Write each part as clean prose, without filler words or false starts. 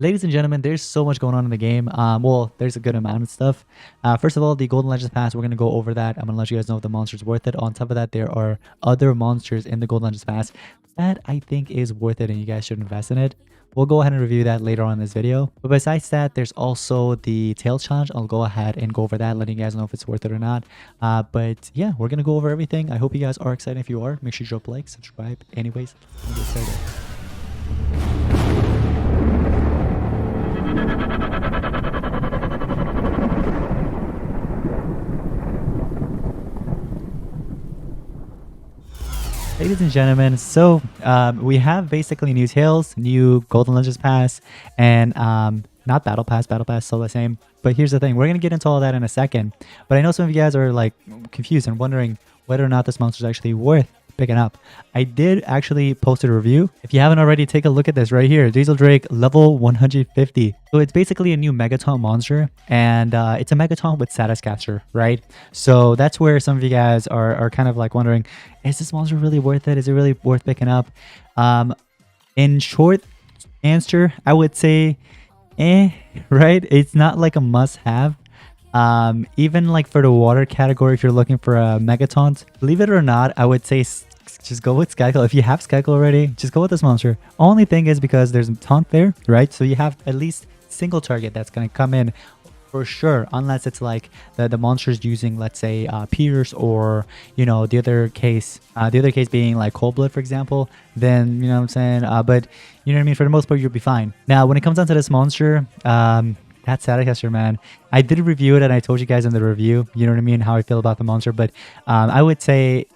Ladies and gentlemen, there's so much going on in the game. Well, there's a good amount of stuff. First of all, the Golden Legends Pass, we're going to go over that. I'm going to let you guys know if the monster's worth it. On top of that, there are other monsters in the Golden Legends Pass that I think is worth it and you guys should invest in it. We'll go ahead and review that later on in this video. But besides that, there's also the Tails Challenge. I'll go ahead and go over that, letting you guys know if it's worth it or not. But yeah, we're going to go over everything. I hope you guys are excited. If you are, make sure you drop a like, subscribe. Anyways, let's get started. Ladies and gentlemen, so we have basically new Tails, new Golden Legends Pass, and not Battle Pass. Battle Pass still the same. But here's the thing, we're gonna get into all that in a second. But I know some of you guys are like confused and wondering whether or not this monster is actually worth picking up. I did actually post a review. If you haven't already, take a look at this right here. Diesel Drake level 150. So it's basically a new Megaton monster, and it's a Megaton with status caster, right? So that's where some of you guys are kind of like wondering, is this monster really worth it? Is it really worth picking up? In short answer, I would say, right? It's not like a must-have. Even like for the water category, if you're looking for a Megaton, believe it or not, I would say just go with Skycle. If you have Skycle already, just go with this monster. Only thing is because there's a taunt there, right? So you have at least single target that's going to come in for sure, unless it's like the monster's using, let's say, Pierce, or you know, the other case being like Cold Blood, for example. Then you know what I'm saying. But you know what I mean. For the most part, you'll be fine. Now, when it comes down to this monster, that Staticaster, man, I did review it and I told you guys in the review, you know what I mean, how I feel about the monster. But I would say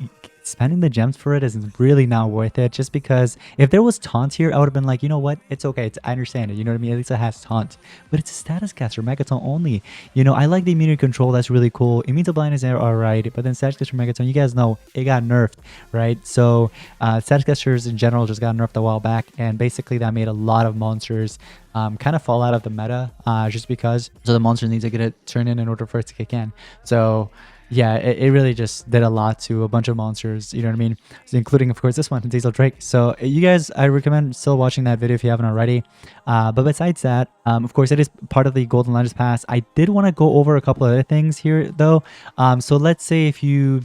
spending the gems for it is really not worth it, just because if there was taunt here, I would have been like, you know what, it's okay, I understand it, you know what I mean, at least it has taunt. But it's a status caster, Megaton only. You know, I like the immunity control, that's really cool. Immune to blindness are alright, but then status caster Megaton, you guys know it got nerfed, right? So status casters in general just got nerfed a while back, and basically that made a lot of monsters kind of fall out of the meta, just because so the monster needs to get it turned in order for it to kick in. So yeah, it really just did a lot to a bunch of monsters, you know what I mean? So including, of course, this one, Diesel Drake. So you guys, I recommend still watching that video if you haven't already. But besides that, of course, it is part of the Golden Legends Pass. I did want to go over a couple of other things here, though. So let's say if you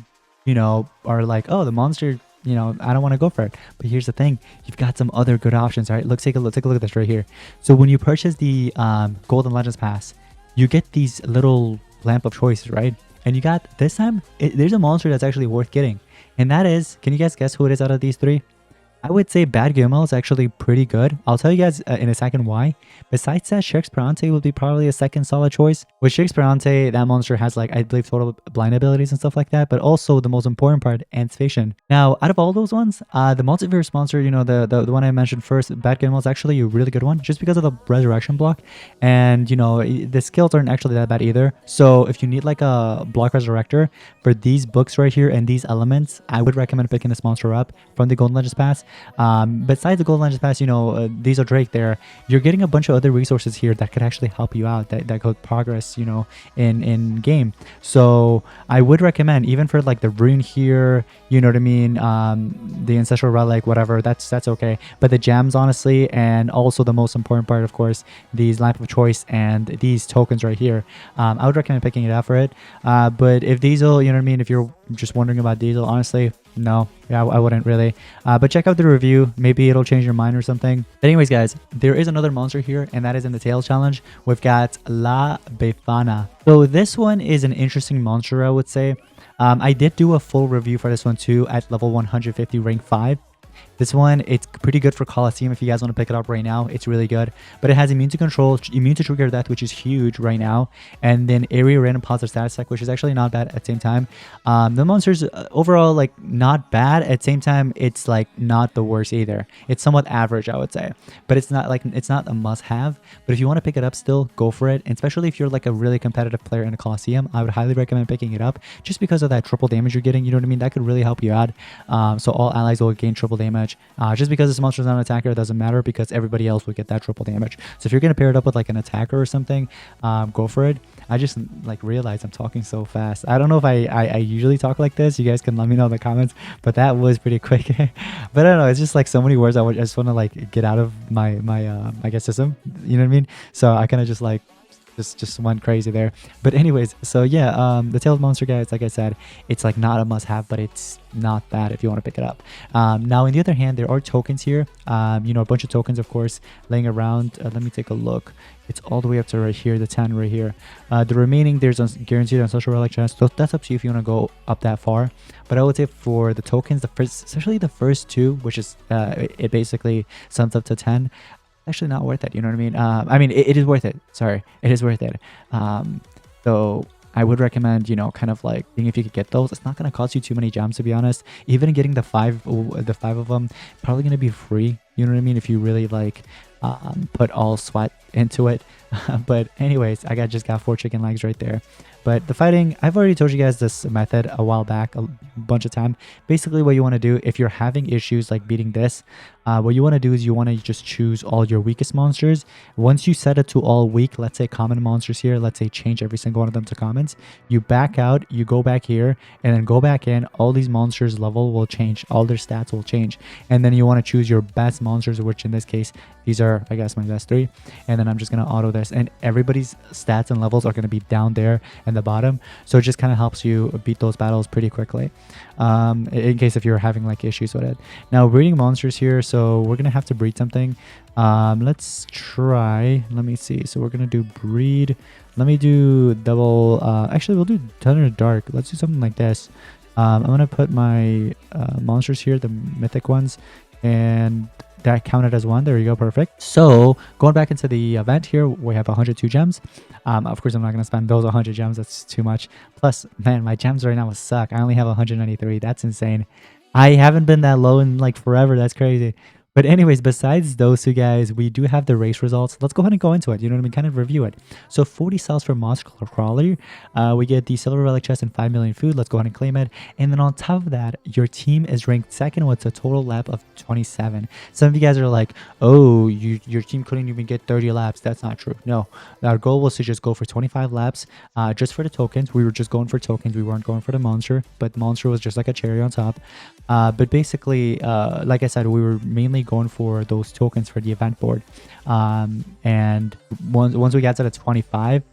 know, are like, oh, the monster, you know, I don't want to go for it. But here's the thing, you've got some other good options, right? Take a look at this right here. So when you purchase the Golden Legends Pass, you get these little lamp of choices, right? And you got, this time, there's a monster that's actually worth getting. And that is, can you guys guess who it is out of these three? I would say Bad Gimel is actually pretty good. I'll tell you guys in a second why. Besides that, Shrek's would be probably a second solid choice. With Shrek's, that monster has like, I believe, total blind abilities and stuff like that, but also the most important part, Anticipation. Now, out of all those ones, the multiverse monster, you know, the one I mentioned first, Bad Gimel, is actually a really good one, just because of the resurrection block. And, you know, the skills aren't actually that bad either. So if you need like a block resurrector for these books right here and these elements, I would recommend picking this monster up from the Golden Legends Pass. Besides the Golden Legends Pass, you know, Diesel Drake there, you're getting a bunch of other resources here that could actually help you out, that could progress, you know, in game. So I would recommend, even for like the rune here, you know what I mean, the ancestral relic, whatever, that's okay. But the gems, honestly, and also the most important part, of course, these lamp of choice and these tokens right here, I would recommend picking it up for it. But if Diesel, you know what I mean, if you're just wondering about Diesel, honestly, no, yeah, I wouldn't really. But check out the review. Maybe it'll change your mind or something. But anyways, guys, there is another monster here, and that is in the Tails challenge. We've got La Befana. So this one is an interesting monster, I would say. I did do a full review for this one too at level 150 rank 5. This one, it's pretty good for Coliseum if you guys want to pick it up right now. It's really good. But it has immune to control, immune to trigger death, which is huge right now. And then area random positive status effect, which is actually not bad at the same time. The monster's overall like not bad. At the same time, it's like not the worst either. It's somewhat average, I would say. But it's not like, it's not a must-have. But if you want to pick it up still, go for it. And especially if you're like a really competitive player in a Coliseum, I would highly recommend picking it up just because of that triple damage you're getting. You know what I mean? That could really help you out. So all allies will gain triple damage damage. Just because this monster is not an attacker, it doesn't matter because everybody else will get that triple damage. So if you're going to pair it up with like an attacker or something, go for it. I just like realized I'm talking so fast. I don't know if I usually talk like this. You guys can let me know in the comments, but that was pretty quick. But I don't know. It's just like so many words I just want to like get out of my I guess system. You know what I mean? So I kind of just like just went crazy there. But anyways, so yeah, the tailed monster, guys, like I said, it's like not a must-have, but it's not bad if you want to pick it up. Now on the other hand, there are tokens here, you know, a bunch of tokens, of course, laying around. Let me take a look. It's all the way up to right here, the 10 right here. The remaining, there's a guaranteed on social relic chest, so that's up to you if you want to go up that far. But I would say for the tokens, the first, especially the first two, which is it basically sums up to 10, actually not worth it, you know what I mean? It is worth it. Sorry, it is worth it. So I would recommend, you know, kind of like if you could get those. It's not going to cost you too many gems, to be honest. Even getting the five of them, probably going to be free, you know what I mean, if you really like put all sweat into it. But anyways, just got 4 chicken legs right there. But the fighting, I've already told you guys this method a while back, a bunch of time. Basically what you want to do if you're having issues like beating this, what you want to do is you want to just choose all your weakest monsters. Once you set it to all weak, let's say common monsters here, let's say change every single one of them to commons, you back out, you go back here, and then go back in. All these monsters level will change, all their stats will change, and then you want to choose your best monsters, which in this case, these are, I guess, my best 3, and then I'm just going to auto this, and everybody's stats and levels are going to be down there in the bottom, so it just kind of helps you beat those battles pretty quickly, in case if you're having like issues with it. Now breeding monsters here, so we're gonna have to breed something. Let's try, let me see, so we're gonna do breed. Let me do double, actually we'll do Thunder Dark. Let's do something like this. I'm gonna put my monsters here, the mythic ones, and that counted as 1. There you go, perfect. So going back into the event here, we have 102 gems. Of course I'm not going to spend those 100 gems, that's too much. Plus, man, my gems right now suck. I only have 193. That's insane. I haven't been that low in like forever. That's crazy. But anyways, besides those two guys, we do have the race results. Let's go ahead and go into it. You know what I mean? Kind of review it. So 40 cells for Monster Crawler. We get the Silver Relic Chest and 5 million food. Let's go ahead and claim it. And then on top of that, your team is ranked 2nd with a total lap of 27. Some of you guys are like, oh, your team couldn't even get 30 laps. That's not true. No, our goal was to just go for 25 laps just for the tokens. We were just going for tokens. We weren't going for the monster, but monster was just like a cherry on top. But basically, like I said, we were mainly going for those tokens for the event board, and once we got to the 25,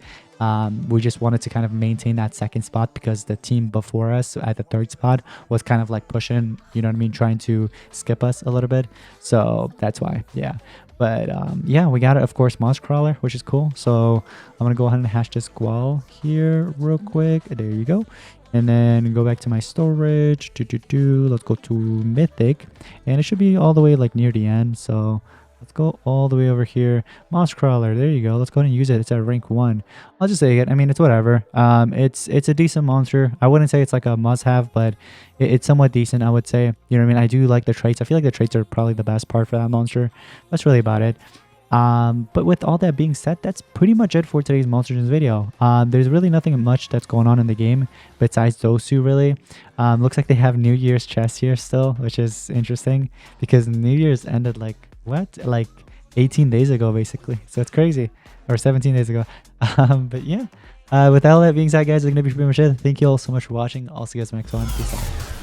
we just wanted to kind of maintain that 2nd spot because the team before us at the 3rd spot was kind of like pushing, you know what I mean, trying to skip us a little bit, so that's why. Yeah, but yeah, we got it, of course, Monster Crawler, which is cool. So I'm gonna go ahead and hash this squall here real quick. There you go. And then go back to my storage. Let's go to Mythic. And it should be all the way like near the end. So let's go all the way over here. Monster Crawler. There you go. Let's go ahead and use it. It's at rank 1. I'll just say it. I mean, it's whatever. It's a decent monster. I wouldn't say it's like a must-have, but it's somewhat decent, I would say. You know what I mean? I do like the traits. I feel like the traits are probably the best part for that monster. That's really about it. But with all that being said, that's pretty much it for today's Monster Gems video. There's really nothing much that's going on in the game besides those two, really. Looks like they have New Year's chest here still, which is interesting because New Year's ended like, what? Like 18 days ago, basically. So it's crazy. Or 17 days ago. But yeah, with all that being said, guys, it's going to be pretty much it. Thank you all so much for watching. I'll see you guys in the next one. Peace out.